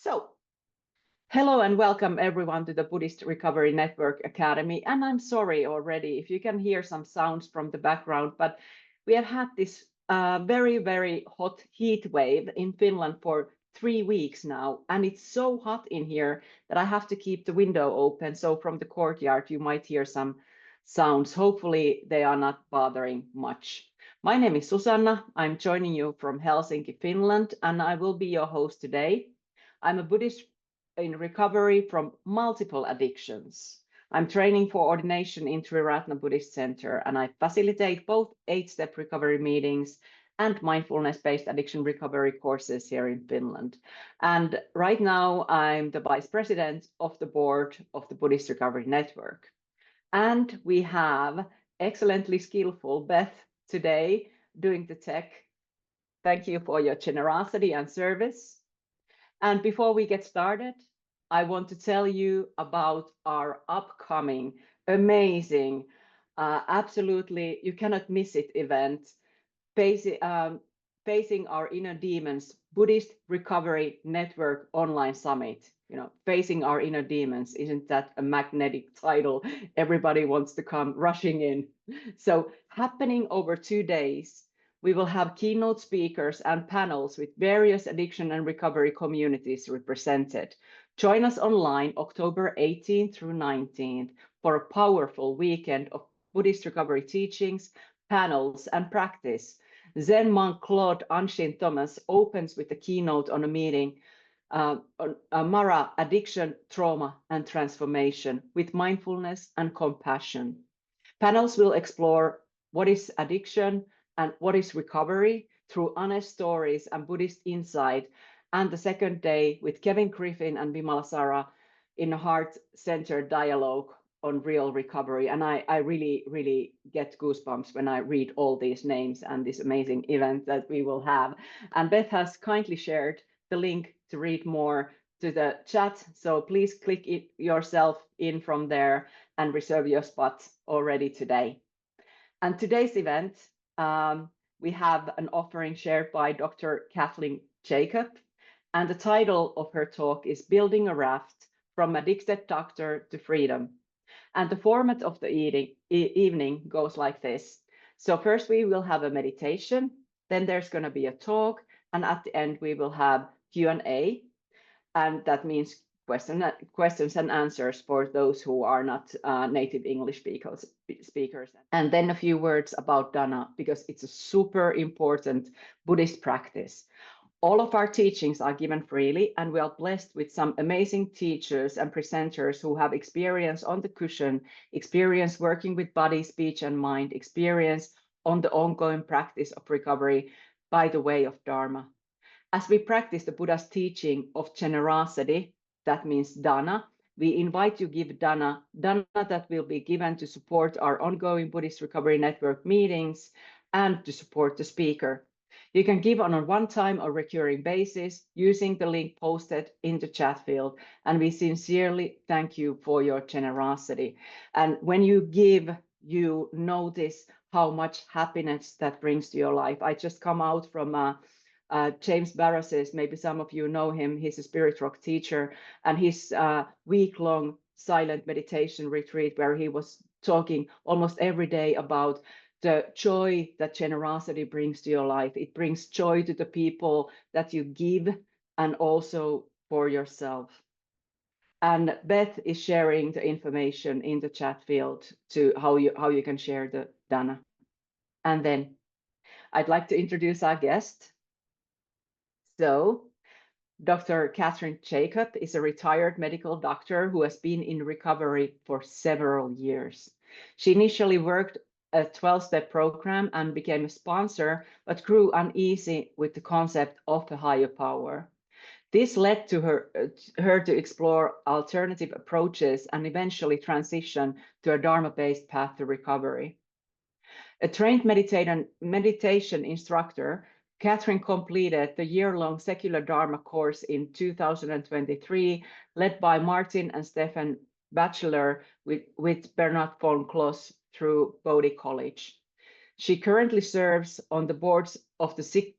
So, hello and welcome everyone to the Buddhist Recovery Network Academy. And I'm sorry already if you can hear some sounds from the background, but we have had this very, very hot heat wave in Finland for 3 weeks now. And it's so hot in here that I have to keep the window open. So from the courtyard, you might hear some sounds. Hopefully they are not bothering much. My name is Susanna. I'm joining you from Helsinki, Finland, and I will be your host today. I'm a Buddhist in recovery from multiple addictions. I'm training for ordination in Triratna Buddhist Center, and I facilitate both 8-step recovery meetings and mindfulness-based addiction recovery courses here in Finland. And right now, I'm the vice president of the board of the Buddhist Recovery Network. And we have excellently skillful Beth today doing the tech. Thank you for your generosity and service. And before we get started, I want to tell you about our upcoming, amazing, absolutely, you cannot miss it event, Facing Our Inner Demons, Buddhist Recovery Network Online Summit. You know, Facing Our Inner Demons, isn't that a magnetic title? Everybody wants to come rushing in. So happening over 2 days, we will have keynote speakers and panels with various addiction and recovery communities represented. Join us online October 18th through 19th for a powerful weekend of Buddhist recovery teachings, panels, and practice. Zen monk Claude Anshin Thomas opens with a keynote on a meeting on Mara, addiction, trauma, and transformation with mindfulness and compassion. Panels will explore what is addiction and what is recovery through honest stories and Buddhist insight. And the second day with Kevin Griffin and Vimala Sara in a heart-centered dialogue on real recovery. And I really, really get goosebumps when I read all these names and this amazing event that we will have. And Beth has kindly shared the link to read more to the chat. So please click it yourself in from there and reserve your spot already today. And today's event, we have an offering shared by Dr. Cathryn Jacob. And the title of her talk is Building a Raft from Addicted Doctor to Freedom. And the format of the evening goes like this. So first we will have a meditation, then there's going to be a talk, and at the end we will have Q&A, and that means questions and answers for those who are not native English speakers. And then a few words about dharma, because it's a super important Buddhist practice. All of our teachings are given freely, and we are blessed with some amazing teachers and presenters who have experience on the cushion, experience working with body, speech, and mind, experience on the ongoing practice of recovery by the way of Dharma. As we practice the Buddha's teaching of generosity, that means dana, we invite you to give dana that will be given to support our ongoing Buddhist Recovery Network meetings and to support the speaker. You can give on a one-time or recurring basis using the link posted in the chat field. And we sincerely thank you for your generosity. And when you give, you notice how much happiness that brings to your life. I just come out from James Barris's, maybe some of you know him, he's a spirit rock teacher, and his week-long silent meditation retreat where he was talking almost every day about the joy that generosity brings to your life. It brings joy to the people that you give and also for yourself. And Beth is sharing the information in the chat field to how you can share the dana. And then I'd like to introduce our guest. So Dr. Cathryn Jacob is a retired medical doctor who has been in recovery for several years. She initially worked a 12-step program and became a sponsor, but grew uneasy with the concept of a higher power. This led to her to explore alternative approaches and eventually transition to a dharma-based path to recovery. A trained meditation instructor, Cathryn completed the year-long secular Dharma course in 2023, led by Martin and Stefan Batchelor with Bernard von Kloss through Bodhi College. She currently serves on the boards of the Sick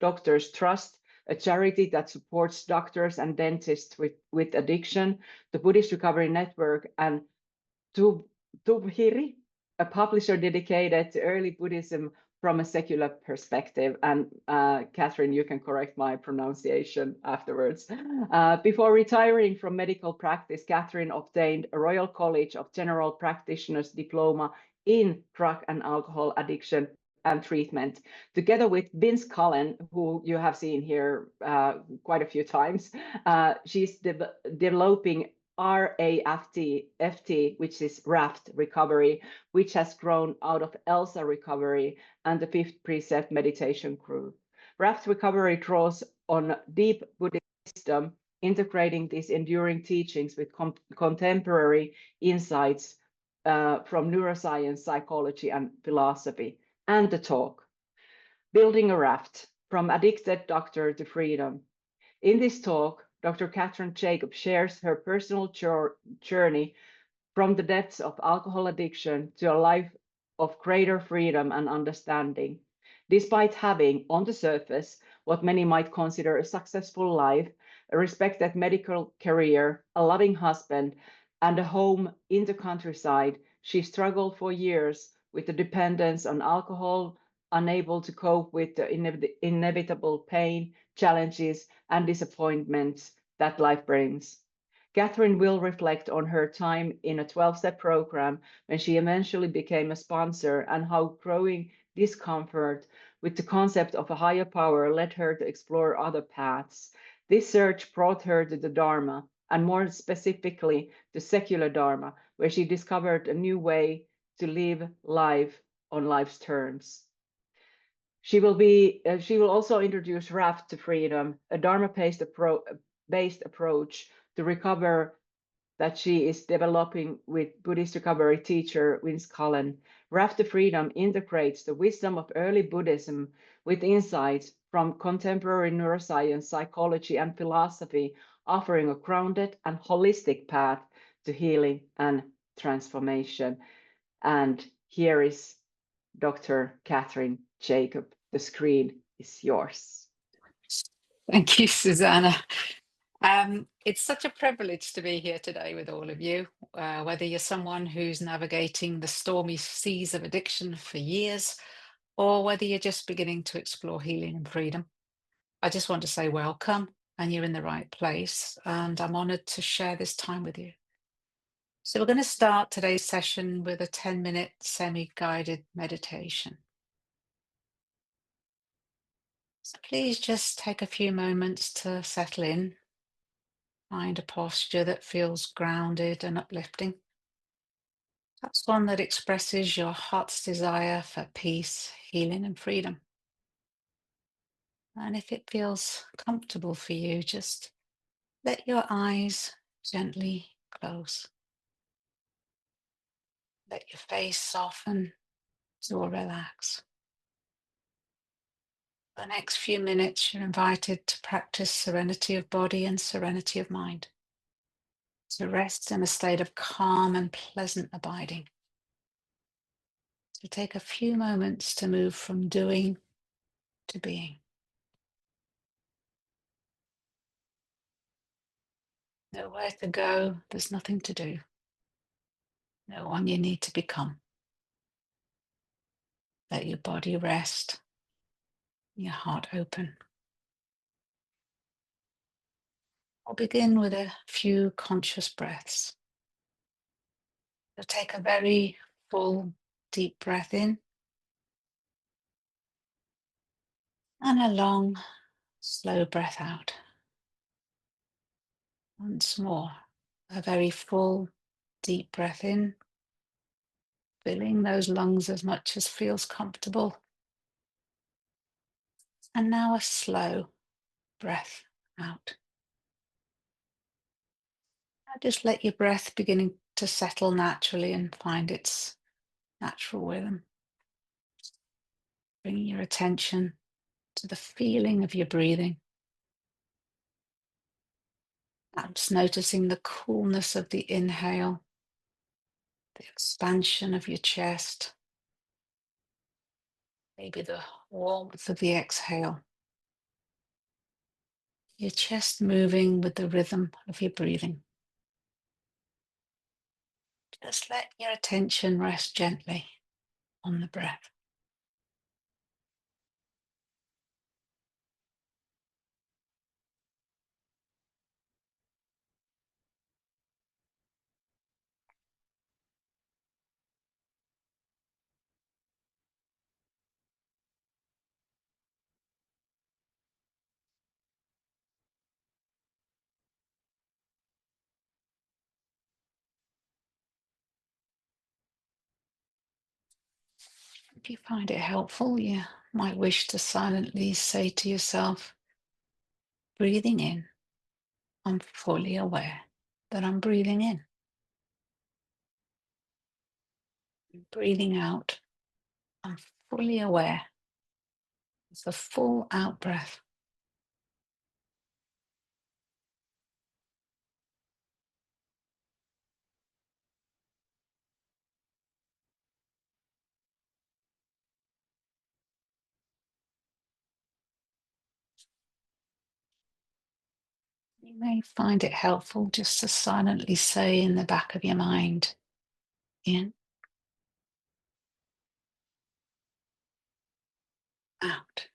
Doctors Trust, a charity that supports doctors and dentists with addiction, the Buddhist Recovery Network, and Tubhiri, a publisher dedicated to early Buddhism from a secular perspective. And Cathryn, you can correct my pronunciation afterwards. Before retiring from medical practice, Cathryn obtained a Royal College of General Practitioners diploma in drug and alcohol addiction and treatment, together with Vince Cullen, who you have seen here quite a few times. She's developing RAFT, which is RAFT recovery, which has grown out of ELSA recovery and the fifth precept meditation group. RAFT recovery draws on deep Buddhist wisdom, integrating these enduring teachings with contemporary insights from neuroscience, psychology, and philosophy. And the talk, Building a Raft, from Addicted Doctor to Freedom. In this talk, Dr. Cathryn Jacob shares her personal journey from the depths of alcohol addiction to a life of greater freedom and understanding. Despite having, on the surface, what many might consider a successful life, a respected medical career, a loving husband, and a home in the countryside, she struggled for years with the dependence on alcohol, unable to cope with the inevitable pain, challenges, and disappointments that life brings. Cathryn will reflect on her time in a 12-step program when she eventually became a sponsor, and how growing discomfort with the concept of a higher power led her to explore other paths. This search brought her to the Dharma, and more specifically, the secular Dharma, where she discovered a new way to live life on life's terms. She will also introduce RAFT to Freedom, a Dharma-based approach to recover that she is developing with Buddhist recovery teacher Vince Cullen. RAFT to Freedom integrates the wisdom of early Buddhism with insights from contemporary neuroscience, psychology, and philosophy, offering a grounded and holistic path to healing and transformation. And here is Dr. Cathryn Jacob. The screen is yours. Thank you, Susanna. It's such a privilege to be here today with all of you, whether you're someone who's navigating the stormy seas of addiction for years, or whether you're just beginning to explore healing and freedom. I just want to say welcome, and you're in the right place, and I'm honored to share this time with you. So we're going to start today's session with a 10-minute semi-guided meditation. So please just take a few moments to settle in. Find a posture that feels grounded and uplifting. That's one that expresses your heart's desire for peace, healing, and freedom. And if it feels comfortable for you, just let your eyes gently close. Let your face soften or relax. For the next few minutes, you're invited to practice serenity of body and serenity of mind, to rest in a state of calm and pleasant abiding. To take a few moments to move from doing to being. Nowhere to go, there's nothing to do. No one you need to become. Let your body rest, your heart open. I'll begin with a few conscious breaths. So take a very full, deep breath in, and a long, slow breath out. Once more, a very full, deep breath in, filling those lungs as much as feels comfortable. And now a slow breath out. Now just let your breath beginning to settle naturally and find its natural rhythm. Bringing your attention to the feeling of your breathing. Perhaps noticing the coolness of the inhale, the expansion of your chest, maybe the warmth of the exhale. your chest moving with the rhythm of your breathing. Just let your attention rest gently on the breath. If you find it helpful, you might wish to silently say to yourself, breathing in, I'm fully aware that I'm breathing in. Breathing out, I'm fully aware of the full out breath. You may find it helpful just to silently say in the back of your mind, in, out.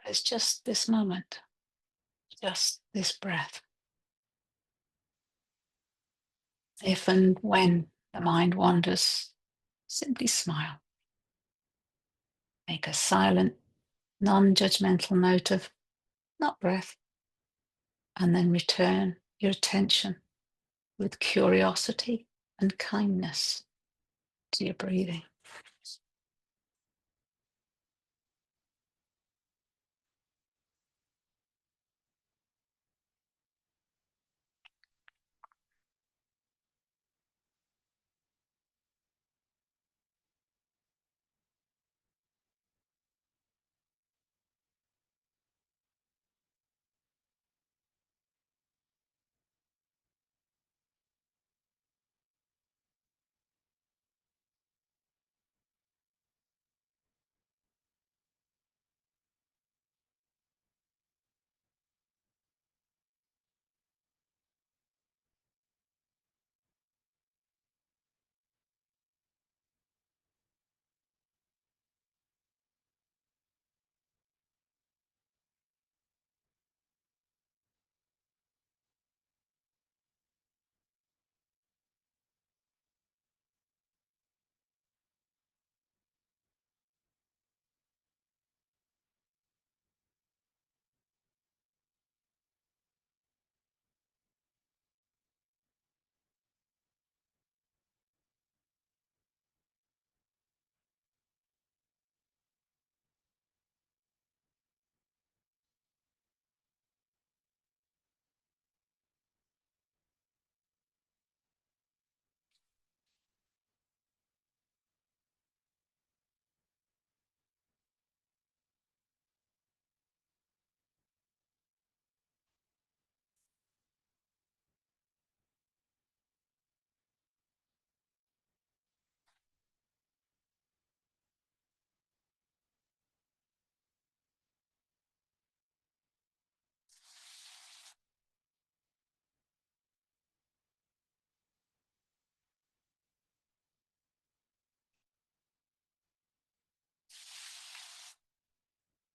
It's just this moment, just this breath. If and when the mind wanders, simply smile. Make a silent, non-judgmental note of not breath, and then return your attention with curiosity and kindness to your breathing.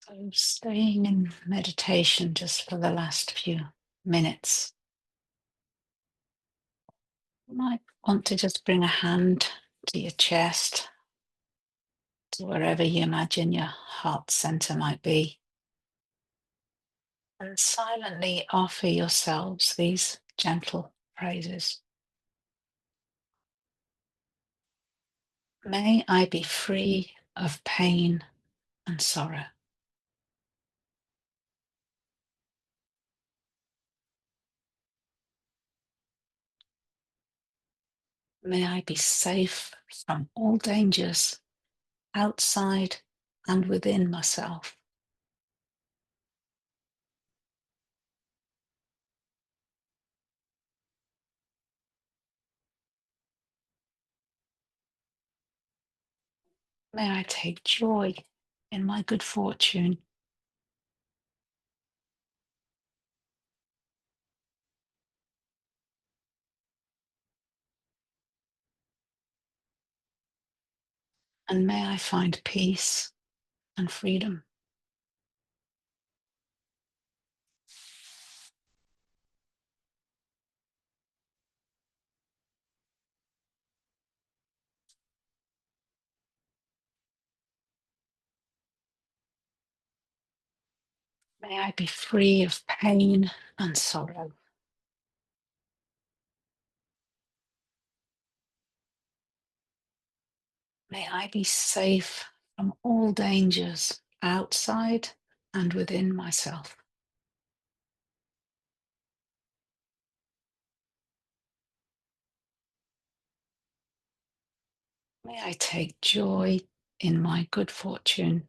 So staying in meditation just for the last few minutes. You might want to just bring a hand to your chest, to wherever you imagine your heart center might be, and silently offer yourselves these gentle phrases. May I be free of pain and sorrow. May I be safe from all dangers outside and within myself. May I take joy in my good fortune. And may I find peace and freedom. May I be free of pain and sorrow. May I be safe from all dangers outside and within myself. May I take joy in my good fortune.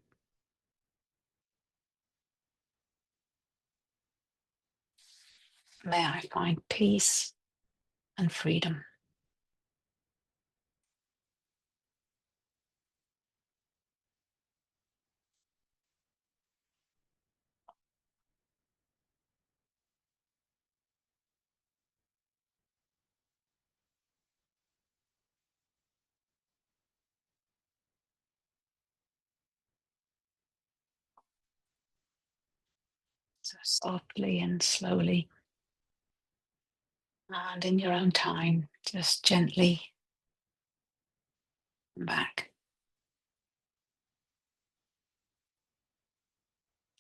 May I find peace and freedom. So softly and slowly, and in your own time, just gently come back.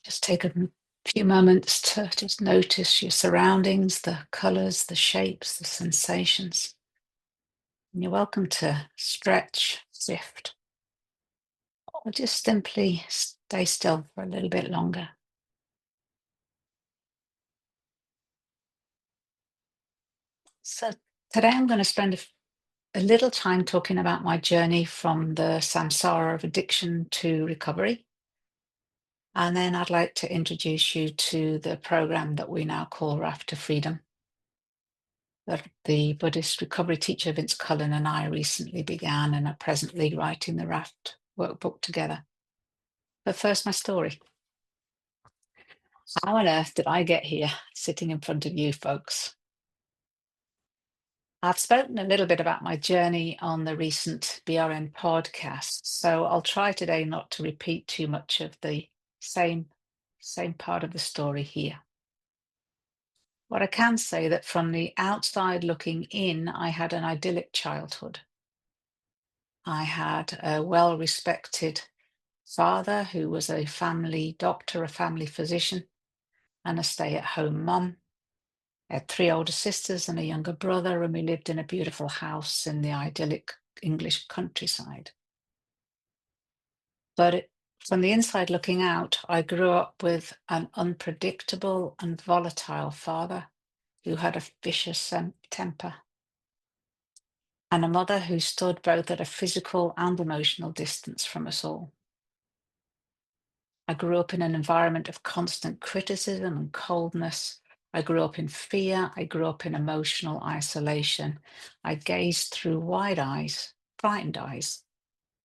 Just take a few moments to just notice your surroundings, the colors, the shapes, the sensations. And you're welcome to stretch, shift, or just simply stay still for a little bit longer. So today I'm going to spend a little time talking about my journey from the samsara of addiction to recovery. And then I'd like to introduce you to the program that we now call RAFT to Freedom, that the Buddhist recovery teacher Vince Cullen and I recently began and are presently writing the RAFT workbook together. But first, my story. How on earth did I get here sitting in front of you folks? I've spoken a little bit about my journey on the recent BRN podcast, so I'll try today not to repeat too much of the same part of the story here. What I can say that from the outside looking in, I had an idyllic childhood. I had a well-respected father who was a family doctor, a family physician, and a stay-at-home mum. I had 3 older sisters and a younger brother, and we lived in a beautiful house in the idyllic English countryside. But from the inside looking out, I grew up with an unpredictable and volatile father who had a vicious temper, and a mother who stood both at a physical and emotional distance from us all. I grew up in an environment of constant criticism and coldness. I grew up in fear. I grew up in emotional isolation. I gazed through wide eyes, frightened eyes,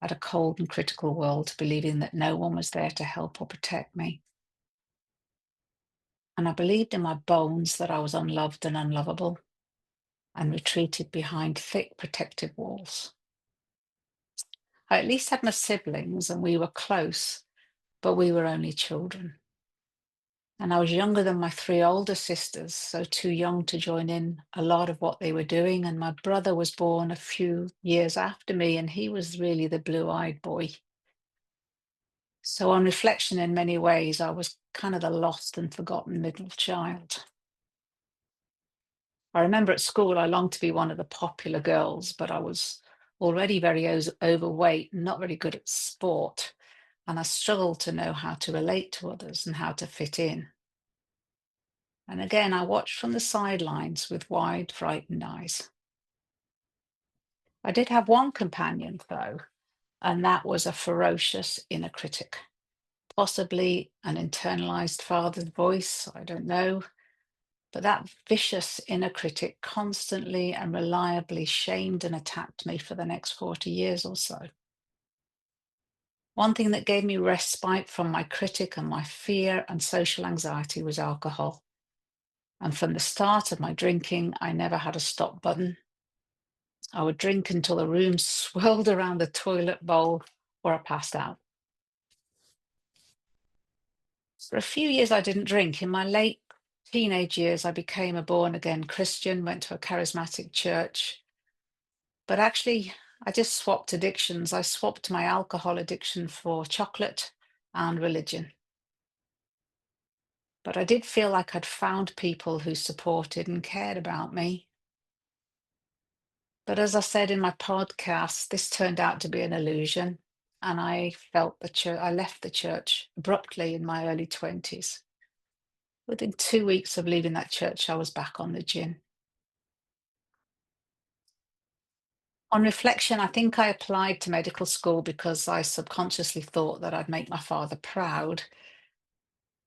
at a cold and critical world, believing that no one was there to help or protect me. And I believed in my bones that I was unloved and unlovable, and retreated behind thick protective walls. I at least had my siblings, and we were close, but we were only children. And I was younger than my 3 older sisters, so too young to join in a lot of what they were doing. And my brother was born a few years after me, and he was really the blue-eyed boy. So on reflection, in many ways, I was kind of the lost and forgotten middle child. I remember at school, I longed to be one of the popular girls, but I was already very overweight, not very good at sport, and I struggled to know how to relate to others and how to fit in. And again, I watched from the sidelines with wide, frightened eyes. I did have one companion, though, and that was a ferocious inner critic, possibly an internalized father's voice, I don't know. But that vicious inner critic constantly and reliably shamed and attacked me for the next 40 years or so. One thing that gave me respite from my critic and my fear and social anxiety was alcohol. And from the start of my drinking, I never had a stop button. I would drink until the room swirled around the toilet bowl or I passed out. For a few years, I didn't drink. In my late teenage years, I became a born-again Christian, went to a charismatic church. But actually, I just swapped addictions. I swapped my alcohol addiction for chocolate and religion. But I did feel like I'd found people who supported and cared about me. But as I said in my podcast, this turned out to be an illusion. And I felt the church, I left the church abruptly in my early 20s. Within 2 weeks of leaving that church, I was back on the gin. On reflection, I think I applied to medical school because I subconsciously thought that I'd make my father proud.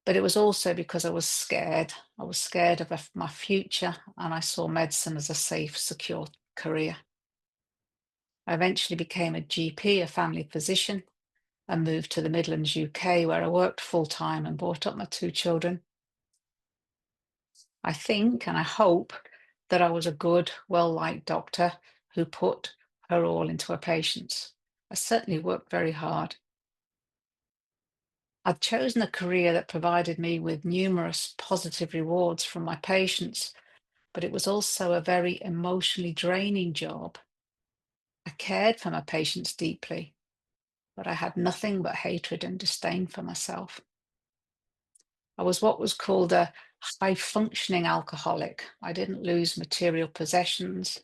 But it was also because I was scared. I was scared of my future, and I saw medicine as a safe, secure career. I eventually became a GP, a family physician, and moved to the Midlands, UK, where I worked full time and brought up my 2 children. I think and I hope that I was a good, well-liked doctor who put her all into her patients. I certainly worked very hard. I'd chosen a career that provided me with numerous positive rewards from my patients, but it was also a very emotionally draining job. I cared for my patients deeply, but I had nothing but hatred and disdain for myself. I was what was called a high-functioning alcoholic. I didn't lose material possessions.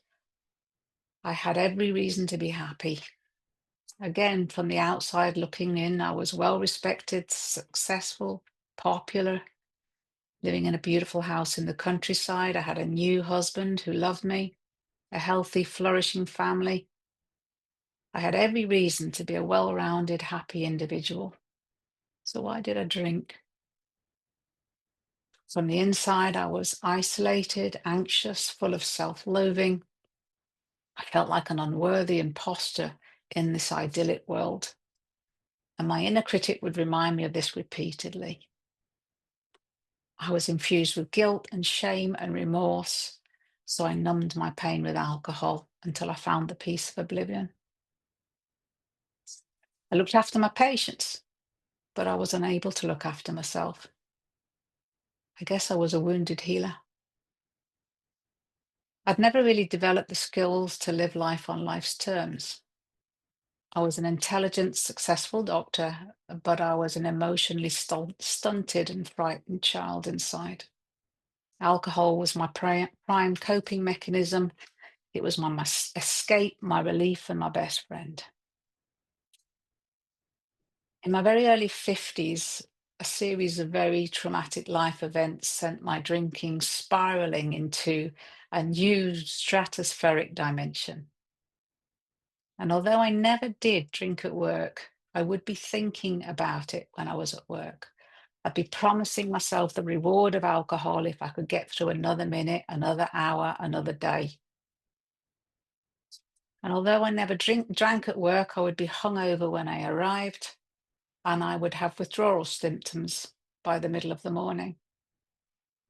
I had every reason to be happy. Again, from the outside looking in, I was well respected, successful, popular, living in a beautiful house in the countryside. I had a new husband who loved me, a healthy, flourishing family. I had every reason to be a well-rounded, happy individual. So why did I drink? From the inside, I was isolated, anxious, full of self-loathing. I felt like an unworthy imposter in this idyllic world. And my inner critic would remind me of this repeatedly. I was infused with guilt and shame and remorse, so I numbed my pain with alcohol until I found the peace of oblivion. I looked after my patients, but I was unable to look after myself. I guess I was a wounded healer. I'd never really developed the skills to live life on life's terms. I was an intelligent, successful doctor, but I was an emotionally stunted and frightened child inside. Alcohol was my prime coping mechanism. It was my escape, my relief, and my best friend. In my very early 50s, a series of very traumatic life events sent my drinking spiraling into a new stratospheric dimension. And although I never did drink at work, I would be thinking about it when I was at work. I'd be promising myself the reward of alcohol if I could get through another minute, another hour, another day. And although I never drank at work, I would be hungover when I arrived, and I would have withdrawal symptoms by the middle of the morning.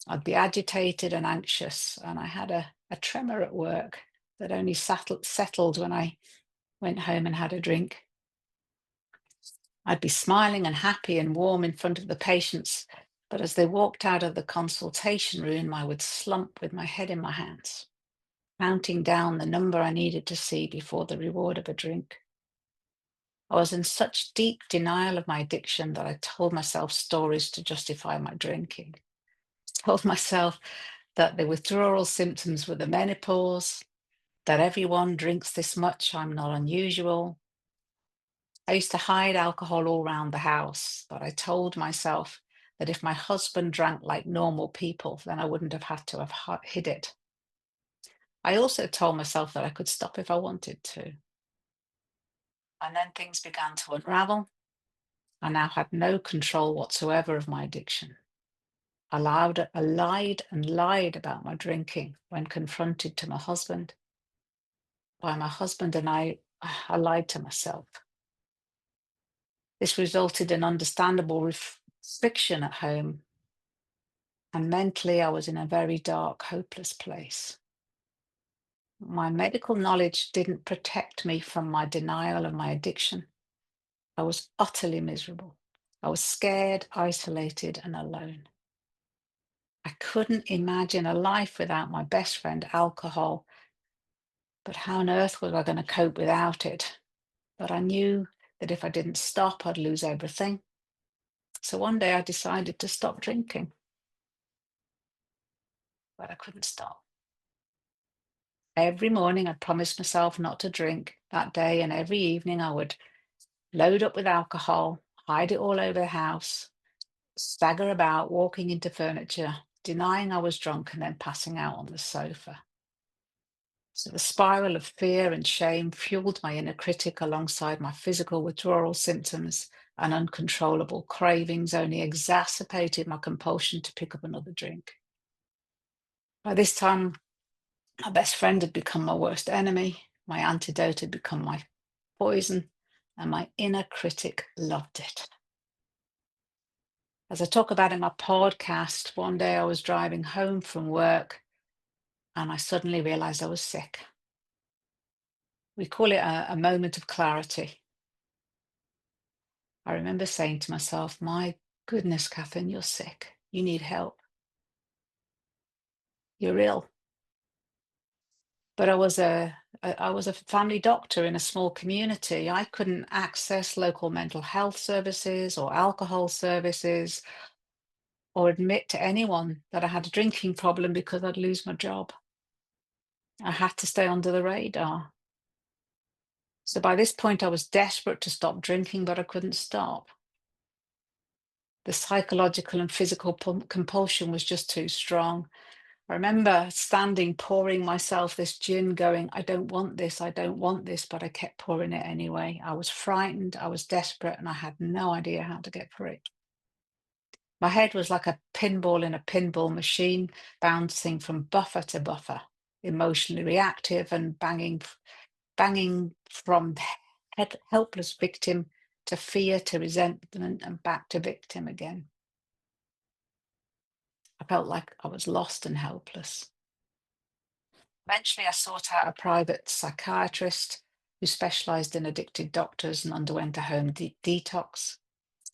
I'd be agitated and anxious, and I had a tremor at work that only settled when I went home and had a drink. I'd be smiling and happy and warm in front of the patients, but as they walked out of the consultation room, I would slump with my head in my hands, counting down the number I needed to see before the reward of a drink. I was in such deep denial of my addiction that I told myself stories to justify my drinking. I told myself that the withdrawal symptoms were the menopause, that everyone drinks this much, I'm not unusual. I used to hide alcohol all around the house, but I told myself that if my husband drank like normal people, then I wouldn't have had to have hid it. I also told myself that I could stop if I wanted to. And then things began to unravel. I now had no control whatsoever of my addiction. I lied and lied about my drinking when confronted to my husband. By my husband and I lied to myself. This resulted in understandable restriction at home, and mentally I was in a very dark, hopeless place. My medical knowledge didn't protect me from my denial of my addiction. I was utterly miserable. I was scared, isolated, and alone. I couldn't imagine a life without my best friend, alcohol, but how on earth was I going to cope without it? But I knew that if I didn't stop, I'd lose everything. So one day I decided to stop drinking, but I couldn't stop. Every morning I promised myself not to drink that day, and every evening I would load up with alcohol, hide it all over the house, stagger about, walking into furniture, denying I was drunk, and then passing out on the sofa. So the spiral of fear and shame fueled my inner critic alongside my physical withdrawal symptoms, and uncontrollable cravings only exacerbated my compulsion to pick up another drink. By this time, my best friend had become my worst enemy, my antidote had become my poison, and my inner critic loved it. As I talk about in my podcast, one day I was driving home from work and I suddenly realized I was sick. We call it a moment of clarity. I remember saying to myself, my goodness, Cathryn, you're sick. You need help. You're ill. But I was a family doctor in a small community. I couldn't access local mental health services or alcohol services or admit to anyone that I had a drinking problem because I'd lose my job. I had to stay under the radar. So by this point, I was desperate to stop drinking, but I couldn't stop. The psychological and physical compulsion was just too strong. I remember standing, pouring myself this gin, going, I don't want this, but I kept pouring it anyway. I was frightened, I was desperate, and I had no idea how to get free. My head was like a pinball in a pinball machine, bouncing from buffer to buffer, emotionally reactive and banging from helpless victim to fear to resentment and back to victim again. I felt like I was lost and helpless. Eventually, I sought out a private psychiatrist who specialized in addicted doctors and underwent a home detox.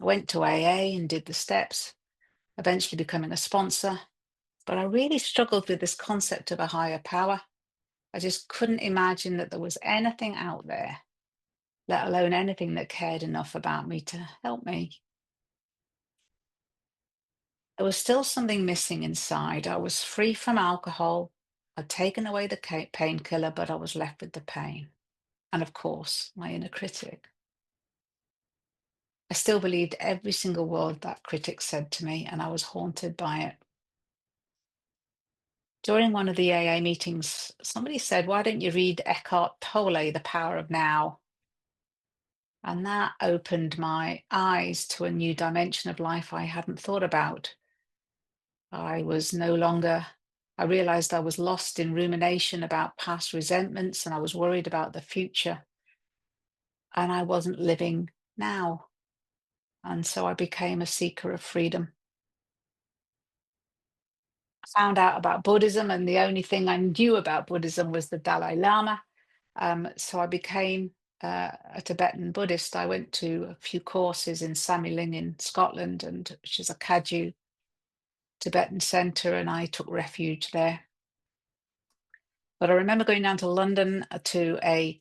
I went to AA and did the steps, eventually becoming a sponsor. But I really struggled with this concept of a higher power. I just couldn't imagine that there was anything out there, let alone anything that cared enough about me to help me. There was still something missing inside. I was free from alcohol. I'd taken away the painkiller, but I was left with the pain. And of course, my inner critic. I still believed every single word that critic said to me, and I was haunted by it. During one of the AA meetings, somebody said, why don't you read Eckhart Tolle, The Power of Now? And that opened my eyes to a new dimension of life I hadn't thought about. I realized I was lost in rumination about past resentments, and I was worried about the future. And I wasn't living now. And so I became a seeker of freedom. I found out about Buddhism, and the only thing I knew about Buddhism was the Dalai Lama. So I became a Tibetan Buddhist. I went to a few courses in Samiling in Scotland, which is a Kagyu Tibetan center, and I took refuge there. But I remember going down to London to a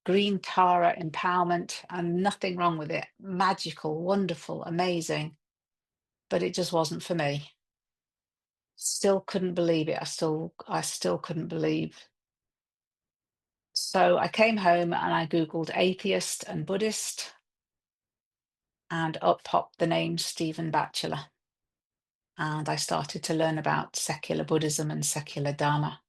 green Tara empowerment, and nothing wrong with it. Magical, wonderful, amazing. But it just wasn't for me. Still couldn't believe it. I still couldn't believe. So I came home and I Googled atheist and Buddhist, and up popped the name Stephen Batchelor. And I started to learn about secular Buddhism and secular Dharma.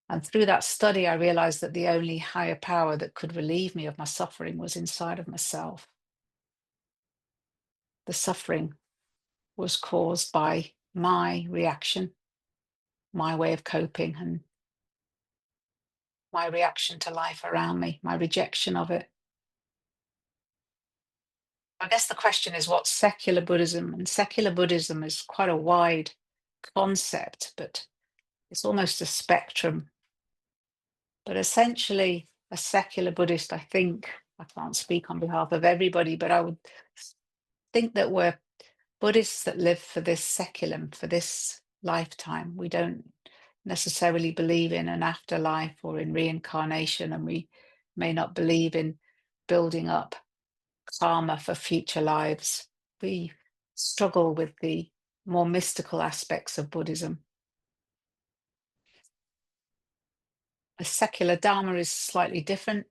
And through that study, I realized that the only higher power that could relieve me of my suffering was inside of myself. The suffering was caused by my reaction, my way of coping, and my reaction to life around me, my rejection of it. I guess the question is, what's secular Buddhism? And secular Buddhism is quite a wide concept, but it's almost a spectrum. But essentially, a secular Buddhist, I think, I can't speak on behalf of everybody, but I would think that we're Buddhists that live for this seculum, for this lifetime. We don't necessarily believe in an afterlife or in reincarnation, and we may not believe in building up karma for future lives. We struggle with the more mystical aspects of Buddhism. A secular Dharma is slightly different.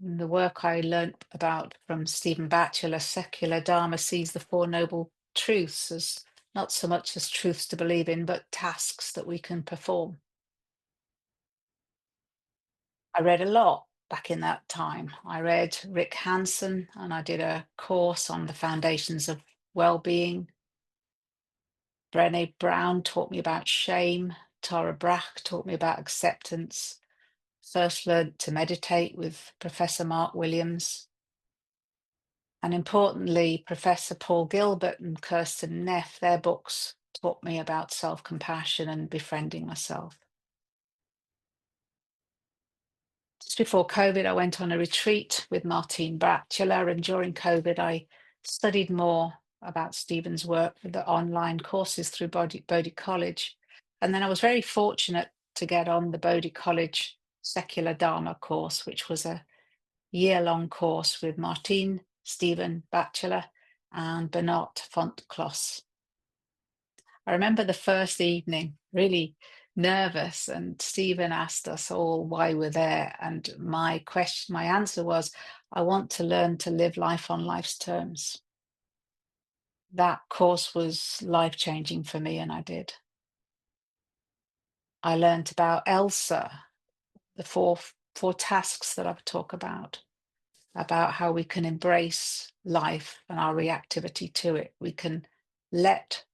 In the work I learnt about from Stephen Batchelor, secular Dharma sees the Four Noble Truths as not so much as truths to believe in, but tasks that we can perform. I read a lot back in that time. I read Rick Hansen, and I did a course on the foundations of well-being. Brené Brown taught me about shame. Tara Brach taught me about acceptance. First learned to meditate with Professor Mark Williams. And importantly, Professor Paul Gilbert and Kirsten Neff, their books taught me about self-compassion and befriending myself. Just before COVID, I went on a retreat with Martine Batchelor, and during COVID, I studied more about Stephen's work with the online courses through Bodhi College. And then I was very fortunate to get on the Bodhi College Secular Dharma course, which was a year-long course with Martine, Stephen Batchelor, and Bernard Fontclos. I remember the first evening, really nervous, and Stephen asked us all why we're there. And my answer was, I want to learn to live life on life's terms. That course was life-changing for me, and I did. I learned about Elsa, the four tasks that I've talked about how we can embrace life and our reactivity to it. We can let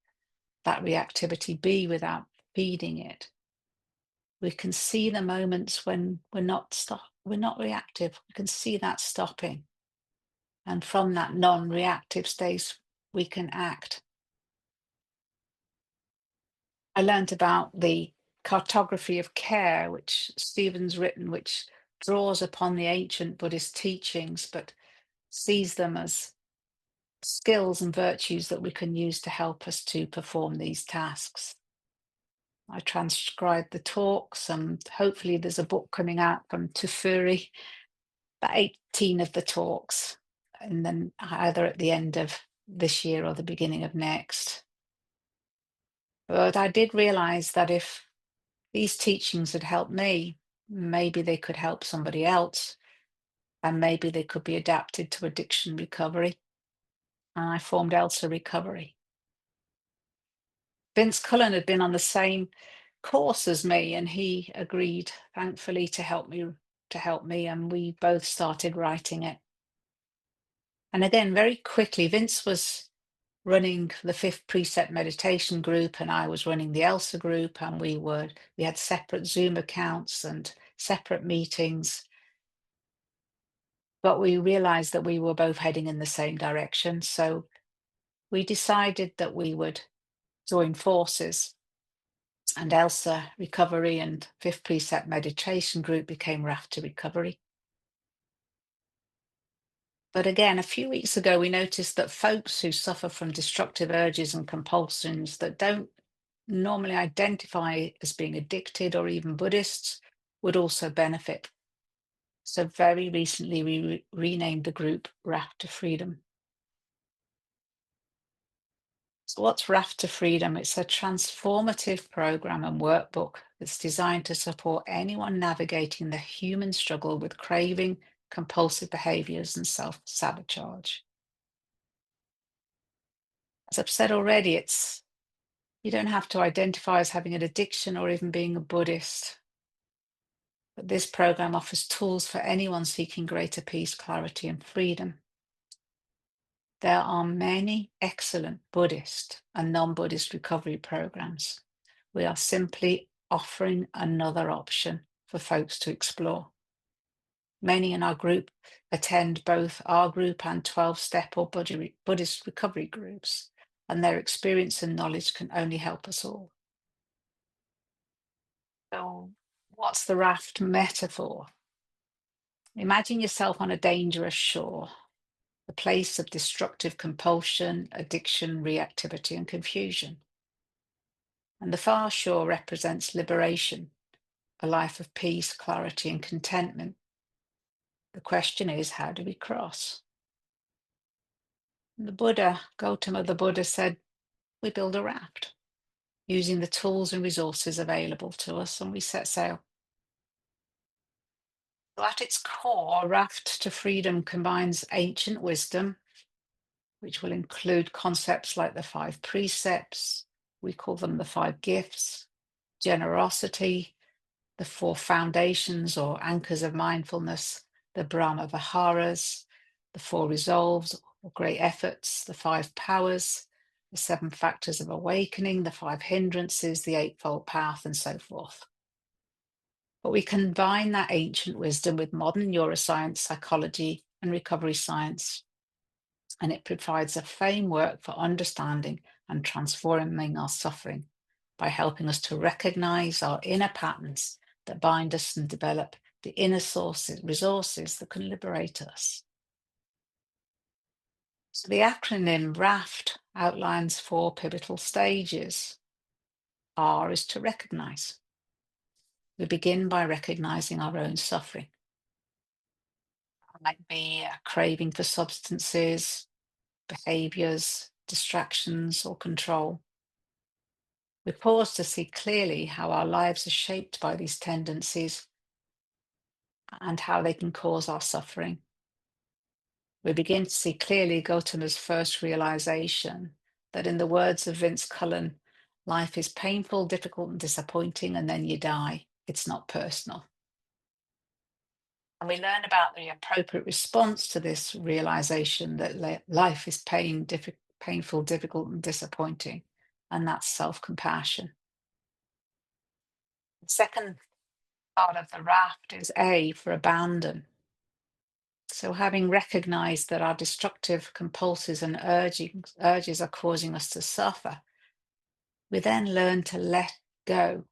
that reactivity be without feeding it. We can see the moments when we're not reactive. We can see that stopping. And from that non-reactive state, we can act. I learned about the cartography of care, which Stephen's written, which draws upon the ancient Buddhist teachings, but sees them as skills and virtues that we can use to help us to perform these tasks. I transcribed the talks, and hopefully there's a book coming out from Tufuri, about 18 of the talks, and then either at the end of this year or the beginning of next. But I did realize that if these teachings had helped me, maybe they could help somebody else, and maybe they could be adapted to addiction recovery. And I formed Elsa Recovery. Vince Cullen had been on the same course as me, and he agreed, thankfully, to help me, and we both started writing it. And again, very quickly, Vince was running the Fifth Precept meditation group, and I was running the Elsa group, and we had separate Zoom accounts and separate meetings. But we realized that we were both heading in the same direction. So we decided that we would join forces, and Elsa Recovery and Fifth Precept meditation group became RAFT Recovery. But again, a few weeks ago, we noticed that folks who suffer from destructive urges and compulsions that don't normally identify as being addicted or even Buddhists would also benefit. So very recently, we renamed the group RAFT to Freedom. So what's RAFT to Freedom? It's a transformative program and workbook that's designed to support anyone navigating the human struggle with craving, compulsive behaviors, and self-sabotage. As I've said already, you don't have to identify as having an addiction or even being a Buddhist. But this program offers tools for anyone seeking greater peace, clarity, and freedom. There are many excellent Buddhist and non-Buddhist recovery programs. We are simply offering another option for folks to explore. Many in our group attend both our group and 12-step or Buddhist recovery groups, and their experience and knowledge can only help us all. So, what's the raft metaphor? Imagine yourself on a dangerous shore, the place of destructive compulsion, addiction, reactivity, and confusion. And the far shore represents liberation, a life of peace, clarity, and contentment. The question is, how do we cross? And the Buddha, Gautama the Buddha, said, we build a raft using the tools and resources available to us, and we set sail. So at its core, Raft to Freedom combines ancient wisdom, which will include concepts like the 5 precepts, we call them the 5 gifts, generosity, the 4 foundations or anchors of mindfulness, the Brahma Viharas, the 4 resolves or great efforts, the 5 powers, the 7 factors of awakening, the 5 hindrances, the Eightfold Path, and so forth. But we combine that ancient wisdom with modern neuroscience, psychology, and recovery science, and it provides a framework for understanding and transforming our suffering by helping us to recognize our inner patterns that bind us and develop the inner resources that can liberate us. So the acronym RAFT outlines 4 pivotal stages. R is to recognize. We begin by recognizing our own suffering. It might be a craving for substances, behaviors, distractions, or control. We pause to see clearly how our lives are shaped by these tendencies and how they can cause our suffering. We begin to see clearly Gautama's first realization that, in the words of Vince Cullen, life is painful, difficult, and disappointing, and then you die. It's not personal. And we learn about the appropriate response to this realization that life is painful, difficult, and disappointing, and that's self-compassion. The second part of the raft is A for abandon. So having recognized that our destructive compulses and urges are causing us to suffer, we then learn to let go,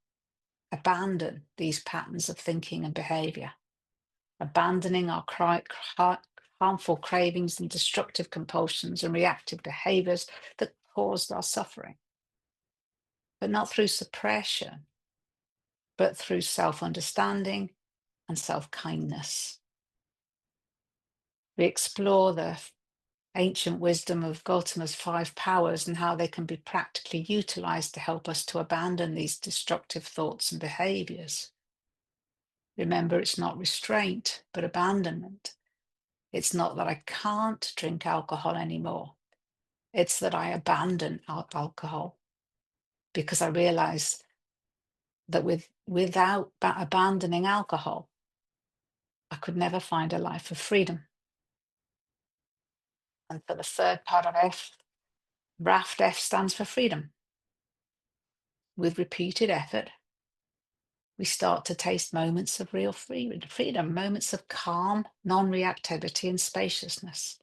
abandon these patterns of thinking and behavior, abandoning our harmful cravings and destructive compulsions and reactive behaviors that caused our suffering, but not through suppression, but through self-understanding and self-kindness. We explore the ancient wisdom of Gautama's 5 powers and how they can be practically utilized to help us to abandon these destructive thoughts and behaviors. Remember, it's not restraint, but abandonment. It's not that I can't drink alcohol anymore. It's that I abandon alcohol because I realize that without abandoning alcohol, I could never find a life of freedom. And for the third part of F, RAFT, F stands for freedom. With repeated effort, we start to taste moments of real freedom, moments of calm, non-reactivity, and spaciousness.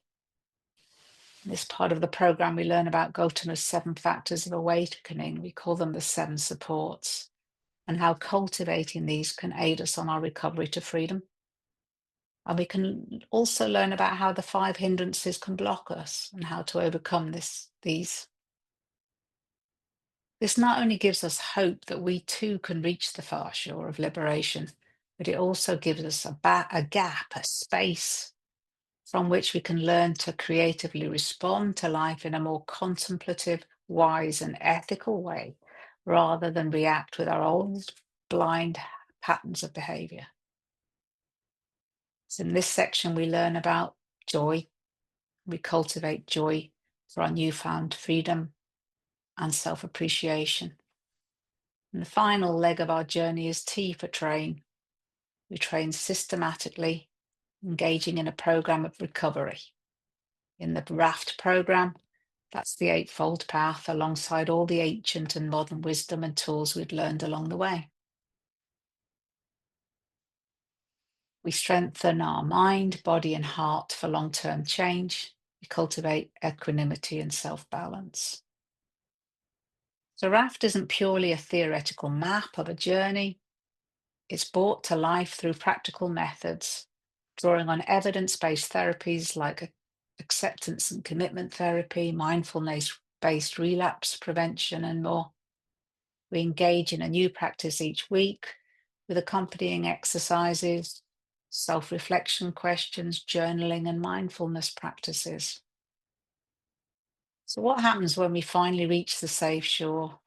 In this part of the program, we learn about Gautama's 7 factors of awakening. We call them the 7 supports, and how cultivating these can aid us on our recovery to freedom. And we can also learn about how the 5 hindrances can block us and how to overcome these. This not only gives us hope that we too can reach the far shore of liberation, but it also gives us a gap, a space from which we can learn to creatively respond to life in a more contemplative, wise, and ethical way, rather than react with our old blind patterns of behavior. So in this section, we learn about joy. We cultivate joy for our newfound freedom and self-appreciation. And the final leg of our journey is T for train. We train systematically, engaging in a program of recovery. In the RAFT program, that's the Eightfold Path, alongside all the ancient and modern wisdom and tools we've learned along the way. We strengthen our mind, body, and heart for long-term change. We cultivate equanimity and self-balance. So RAFT isn't purely a theoretical map of a journey. It's brought to life through practical methods, drawing on evidence-based therapies like acceptance and commitment therapy, mindfulness-based relapse prevention, and more. We engage in a new practice each week with accompanying exercises, self-reflection questions, journaling, and mindfulness practices. So what happens when we finally reach the safe shore?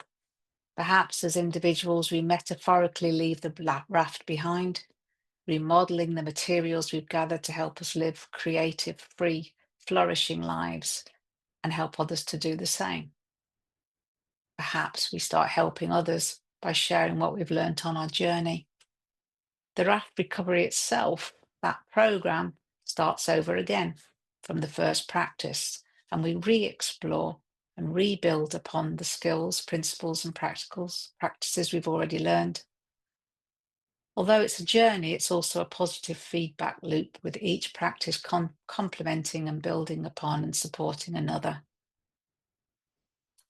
Perhaps as individuals, we metaphorically leave the raft behind, remodeling the materials we've gathered to help us live creative, free, flourishing lives and help others to do the same. Perhaps we start helping others by sharing what we've learned on our journey. The RAFT recovery itself, that program, starts over again from the first practice, and we re-explore and rebuild upon the skills, principles, and practices we've already learned. Although it's a journey, it's also a positive feedback loop with each practice complementing and building upon and supporting another.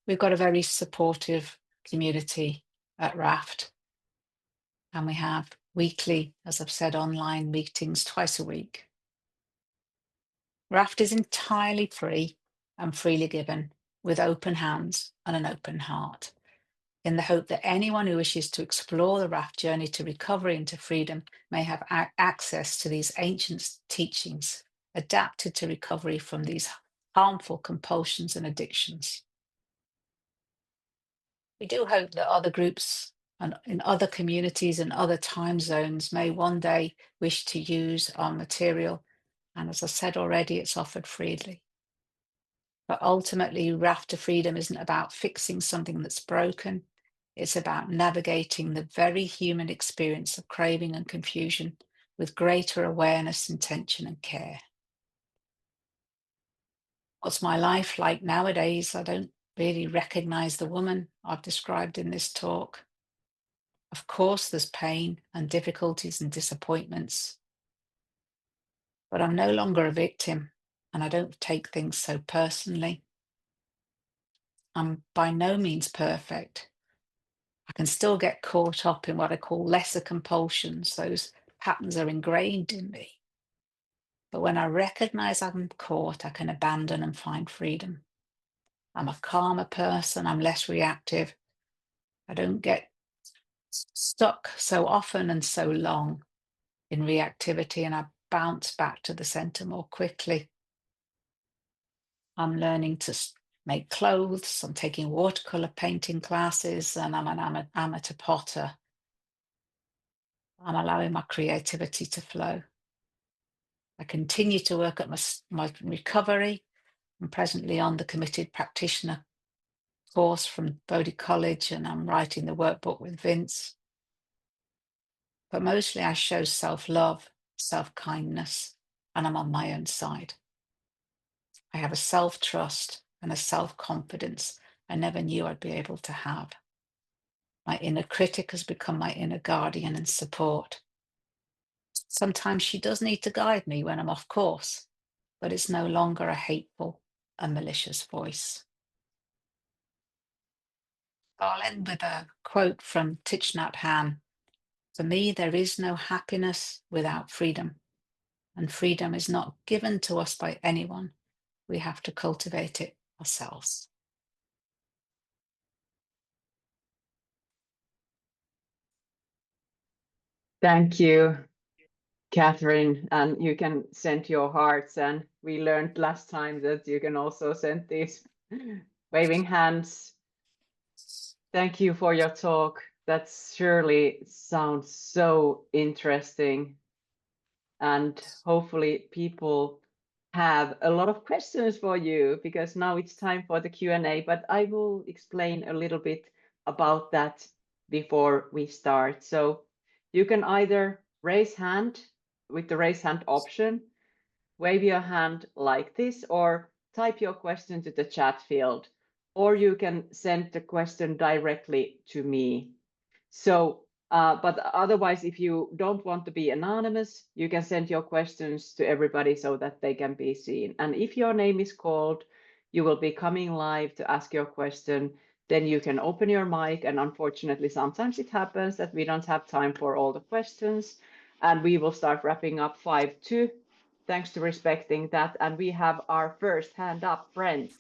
We've got a very supportive community at RAFT, and we have weekly, as I've said, online meetings twice a week. RAFT is entirely free and freely given, with open hands and an open heart, in the hope that anyone who wishes to explore the RAFT journey to recovery and to freedom may have access to these ancient teachings adapted to recovery from these harmful compulsions and addictions. We do hope that other groups and in other communities and other time zones may one day wish to use our material. And as I said already, it's offered freely. But ultimately, RAFT to freedom isn't about fixing something that's broken. It's about navigating the very human experience of craving and confusion with greater awareness, intention, and care. What's my life like nowadays? I don't really recognize the woman I've described in this talk. Of course, there's pain and difficulties and disappointments, but I'm no longer a victim and I don't take things so personally. I'm by no means perfect. I can still get caught up in what I call lesser compulsions. Those patterns are ingrained in me. But when I recognize I'm caught, I can abandon and find freedom. I'm a calmer person. I'm less reactive. I don't get stuck so often and so long in reactivity, and I bounce back to the center more quickly. I'm learning to make clothes. I'm taking watercolour painting classes, and I'm an amateur potter. I'm allowing my creativity to flow. I continue to work at my recovery. I'm presently on the committed practitioner course from Bodhi College, and I'm writing the workbook with Vince. But mostly I show self-love, self-kindness, and I'm on my own side. I have a self-trust and a self-confidence I never knew I'd be able to have. My inner critic has become my inner guardian and support. Sometimes she does need to guide me when I'm off course, but it's no longer a hateful and malicious voice. I'll end with a quote from Thich Nhat Hanh. For me, there is no happiness without freedom, and freedom is not given to us by anyone. We have to cultivate it ourselves. Thank you, Cathryn, and you can send your hearts, and we learned last time that you can also send these waving hands. Thank you for your talk. That surely sounds so interesting, and hopefully people have a lot of questions for you, because now it's time for the Q&A, but I will explain a little bit about that before we start. So you can either raise hand with the raise hand option, wave your hand like this, or type your question to the chat field, or you can send the question directly to me. So But otherwise, if you don't want to be anonymous, you can send your questions to everybody so that they can be seen. And if your name is called, you will be coming live to ask your question. Then you can open your mic. And unfortunately, sometimes it happens that we don't have time for all the questions. And we will start wrapping up 5-2. Thanks to respecting that. And we have our first hand up, Brent.